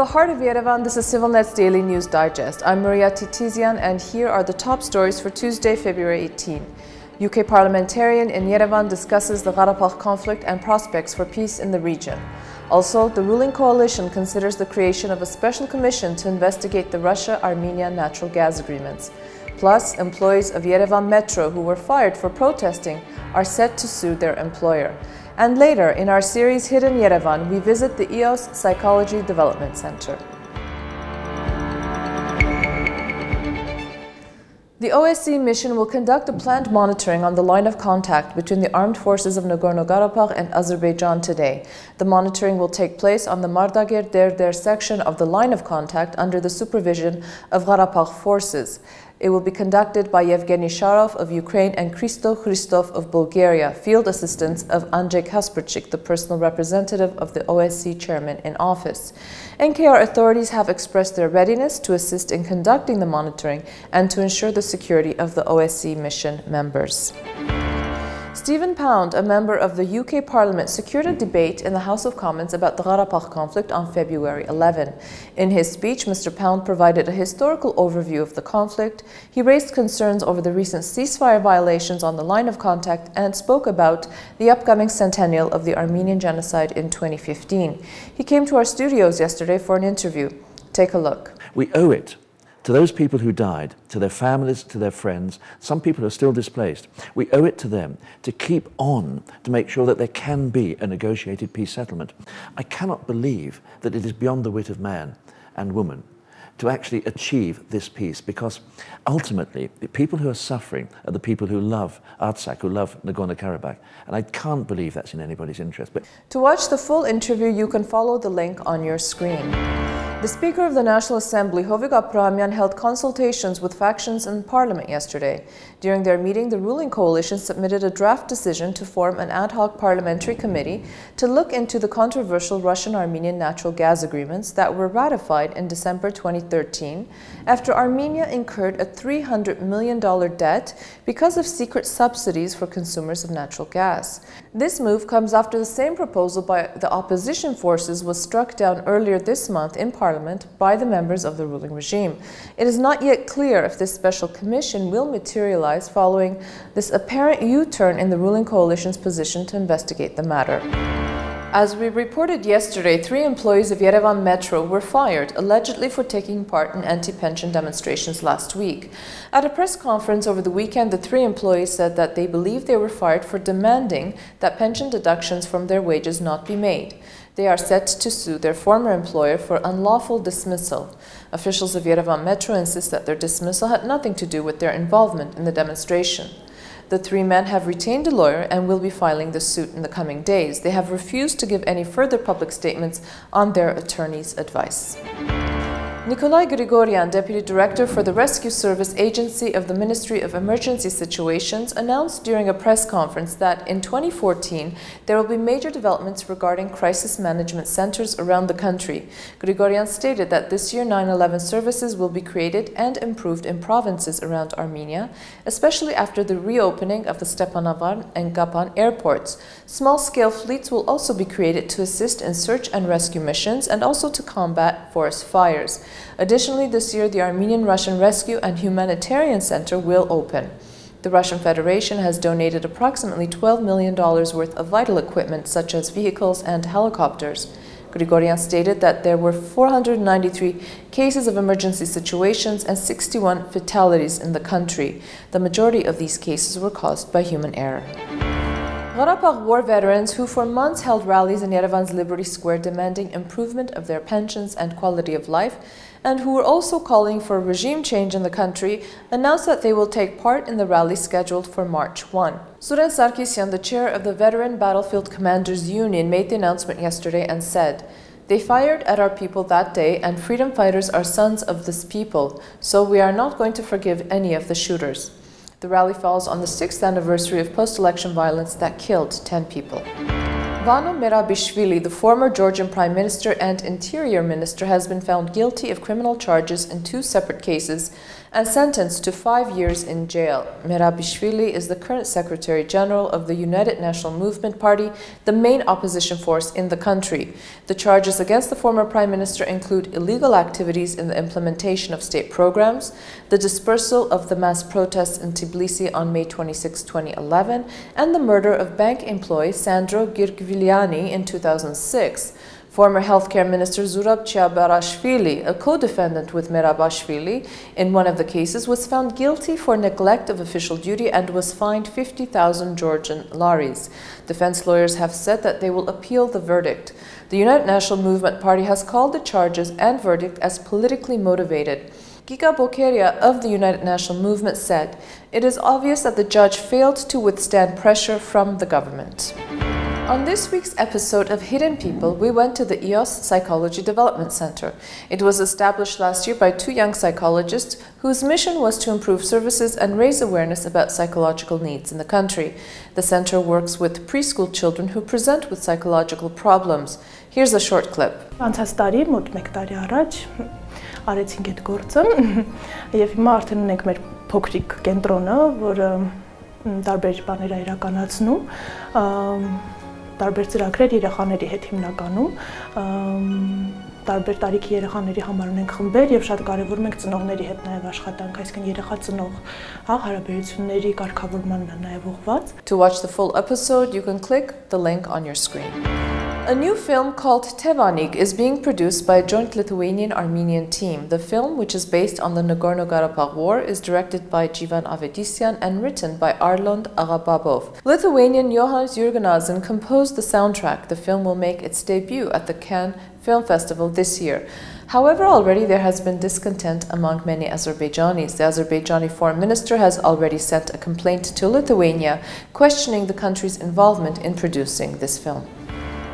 the heart of Yerevan, this is CivilNet's Daily News Digest. I'm Maria Titizian, and here are the top stories for Tuesday, February 18. UK parliamentarian in Yerevan discusses the Karabakh conflict and prospects for peace in the region. Also, the ruling coalition considers the creation of a special commission to investigate the Russia-Armenia natural gas agreements. Plus, employees of Yerevan Metro who were fired for protesting are set to sue their employer. And later, in our series Hidden Yerevan, we visit the EOS Psychology Development Center. The OSCE mission will conduct a planned monitoring on the line of contact between the armed forces of Nagorno-Karabakh and Azerbaijan today. The monitoring will take place on the Mardager-Derder section of the line of contact under the supervision of Karabakh forces. It will be conducted by Yevgeny Sharov of Ukraine and Christo Christov of Bulgaria, field assistants of Andrzej Kasperczyk, the personal representative of the OSCE chairman in office. NKR authorities have expressed their readiness to assist in conducting the monitoring and to ensure the security of the OSCE mission members. Stephen Pound, a member of the UK Parliament, secured a debate in the House of Commons about the Karabakh conflict on February 11. In his speech, Mr. Pound provided a historical overview of the conflict. He raised concerns over the recent ceasefire violations on the line of contact and spoke about the upcoming centennial of the Armenian genocide in 2015. He came to our studios yesterday for an interview. Take a look. We owe it to those people who died, to their families, to their friends, some people are still displaced. We owe it to them to keep on to make sure that there can be a negotiated peace settlement. I cannot believe that it is beyond the wit of man and woman to actually achieve this peace, because ultimately the people who are suffering are the people who love Artsakh, who love Nagorno-Karabakh, and I can't believe that's in anybody's interest. But to watch the full interview, you can follow the link on your screen. The Speaker of the National Assembly, Hovig Abramyan, held consultations with factions in Parliament yesterday. During their meeting, the ruling coalition submitted a draft decision to form an ad hoc parliamentary committee to look into the controversial Russian-Armenian natural gas agreements that were ratified in December 2013 after Armenia incurred a $300 million debt because of secret subsidies for consumers of natural gas. This move comes after the same proposal by the opposition forces was struck down earlier this month in Parliament by the members of the ruling regime. It is not yet clear if this special commission will materialize following this apparent U-turn in the ruling coalition's position to investigate the matter. As we reported yesterday, 3 employees of Yerevan Metro were fired, allegedly for taking part in anti-pension demonstrations last week. At a press conference over the weekend, the 3 employees said that they believe they were fired for demanding that pension deductions from their wages not be made. They are set to sue their former employer for unlawful dismissal. Officials of Yerevan Metro insist that their dismissal had nothing to do with their involvement in the demonstration. The 3 men have retained a lawyer and will be filing the suit in the coming days. They have refused to give any further public statements on their attorney's advice. Nikolai Grigoryan, Deputy Director for the Rescue Service Agency of the Ministry of Emergency Situations, announced during a press conference that in 2014 there will be major developments regarding crisis management centers around the country. Grigoryan stated that this year 9/11 services will be created and improved in provinces around Armenia, especially after the reopening of the Stepanavar and Gapan airports. Small-scale fleets will also be created to assist in search and rescue missions and also to combat forest fires. Additionally, this year, the Armenian-Russian Rescue and Humanitarian Center will open. The Russian Federation has donated approximately $12 million worth of vital equipment, such as vehicles and helicopters. Grigoryan stated that there were 493 cases of emergency situations and 61 fatalities in the country. The majority of these cases were caused by human error. Karabakh war veterans who for months held rallies in Yerevan's Liberty Square demanding improvement of their pensions and quality of life, and who were also calling for regime change in the country, announced that they will take part in the rally scheduled for March 1. Suren Sarkisyan, the chair of the Veteran Battlefield Commanders Union, made the announcement yesterday and said, "They fired at our people that day, and freedom fighters are sons of this people, so we are not going to forgive any of the shooters." The rally falls on the 6th anniversary of post-election violence that killed 10 people. Vano Merabishvili, the former Georgian Prime Minister and Interior Minister, has been found guilty of criminal charges in 2 separate cases and sentenced to 5 years in jail. Merabishvili is the current Secretary General of the United National Movement Party, the main opposition force in the country. The charges against the former Prime Minister include illegal activities in the implementation of state programs, the dispersal of the mass protests in Tbilisi on May 26, 2011, and the murder of bank employee Sandro Girgviliani in 2006. Former Healthcare Minister Zurab Chiabarashvili, a co-defendant with Merabishvili in one of the cases, was found guilty for neglect of official duty and was fined 50,000 Georgian laris. Defense lawyers have said that they will appeal the verdict. The United National Movement Party has called the charges and verdict as politically motivated. Giga Bokeria of the United National Movement said, "It is obvious that the judge failed to withstand pressure from the government." On this week's episode of Hidden People, we went to the EOS Psychology Development Center. It was established last year by 2 young psychologists whose mission was to improve services and raise awareness about psychological needs in the country. The center works with preschool children who present with psychological problems. Here's a short clip. Անցած տարի մոտ 1 տարի առաջ արեցինք այդ գործը եւ հիմա արդեն ունենք մեր փոքրիկ կենտրոնը, որը տարբեր բաներ է իրականացնում, տարբեր ծրագրեր երեխաների հետ հիմնականում, տարբեր տարիքի երեխաների համար ունենք խմբեր եւ շատ կարեւորում ենք ծնողների հետ նաեւ աշխատանք, այսինքն երեխա ծնող, հարաբերությունների կարգավորմանն է նաեւ ուղղված. To watch the full episode, you can click the link on your screen. A new film called Tevanik is being produced by a joint Lithuanian-Armenian team. The film, which is based on the Nagorno-Karabakh war, is directed by Yvan Metro and written by Arlond Aghababov. Lithuanian Johannes Jurgenazin composed the soundtrack. The film will make its debut at the Cannes Film Festival this year. However, already there has been discontent among many Azerbaijanis. The Azerbaijani foreign minister has already sent a complaint to Lithuania, questioning the country's involvement in producing this film.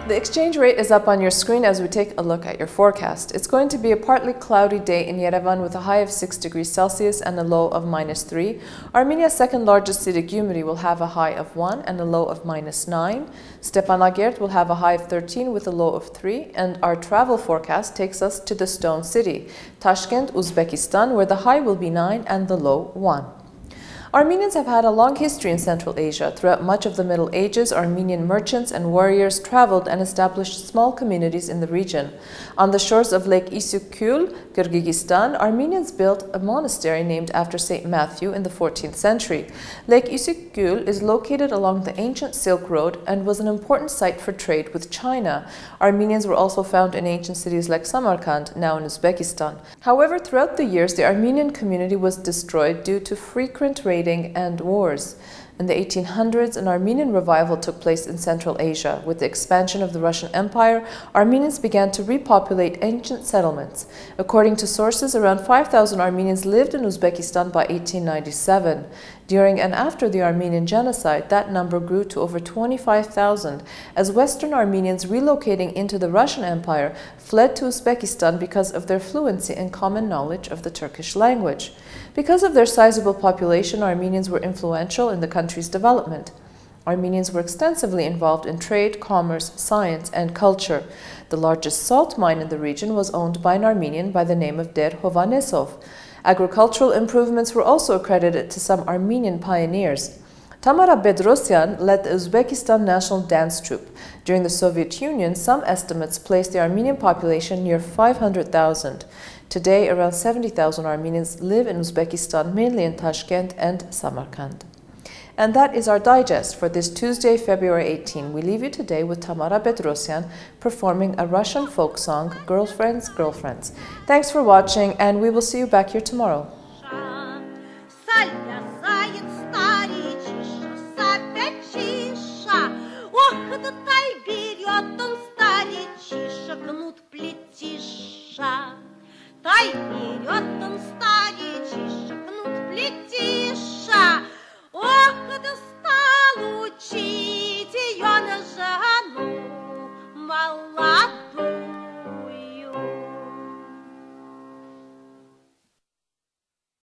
The exchange rate is up on your screen as we take a look at your forecast. It's going to be a partly cloudy day in Yerevan with a high of 6 degrees Celsius and a low of -3. Armenia's second largest city, Gyumri, will have a high of 1 and a low of -9. Stepanakert will have a high of 13 with a low of 3. And our travel forecast takes us to the Stone City, Tashkent, Uzbekistan, where the high will be 9 and the low 1. Armenians have had a long history in Central Asia. Throughout much of the Middle Ages, Armenian merchants and warriors traveled and established small communities in the region. On the shores of Lake Issyk-Kul, Kyrgyzstan, Armenians built a monastery named after St. Matthew in the 14th century. Lake Issyk-Kul is located along the ancient Silk Road and was an important site for trade with China. Armenians were also found in ancient cities like Samarkand, now in Uzbekistan. However, throughout the years, the Armenian community was destroyed due to frequent raiding and wars. In the 1800s, an Armenian revival took place in Central Asia. With the expansion of the Russian Empire, Armenians began to repopulate ancient settlements. According to sources, around 5,000 Armenians lived in Uzbekistan by 1897. During and after the Armenian genocide, that number grew to over 25,000, as Western Armenians relocating into the Russian Empire fled to Uzbekistan because of their fluency and common knowledge of the Turkish language. Because of their sizable population, Armenians were influential in the country's development. Armenians were extensively involved in trade, commerce, science, and culture. The largest salt mine in the region was owned by an Armenian by the name of Der Hovanesov. Agricultural improvements were also accredited to some Armenian pioneers. Tamara Bedrosyan led the Uzbekistan National Dance Troupe. During the Soviet Union, some estimates placed the Armenian population near 500,000. Today, around 70,000 Armenians live in Uzbekistan, mainly in Tashkent and Samarkand. And that is our digest for this Tuesday, February 18. We leave you today with Tamara Bedrosyan performing a Russian folk song, Girlfriends, Girlfriends. Thanks for watching, and we will see you back here tomorrow.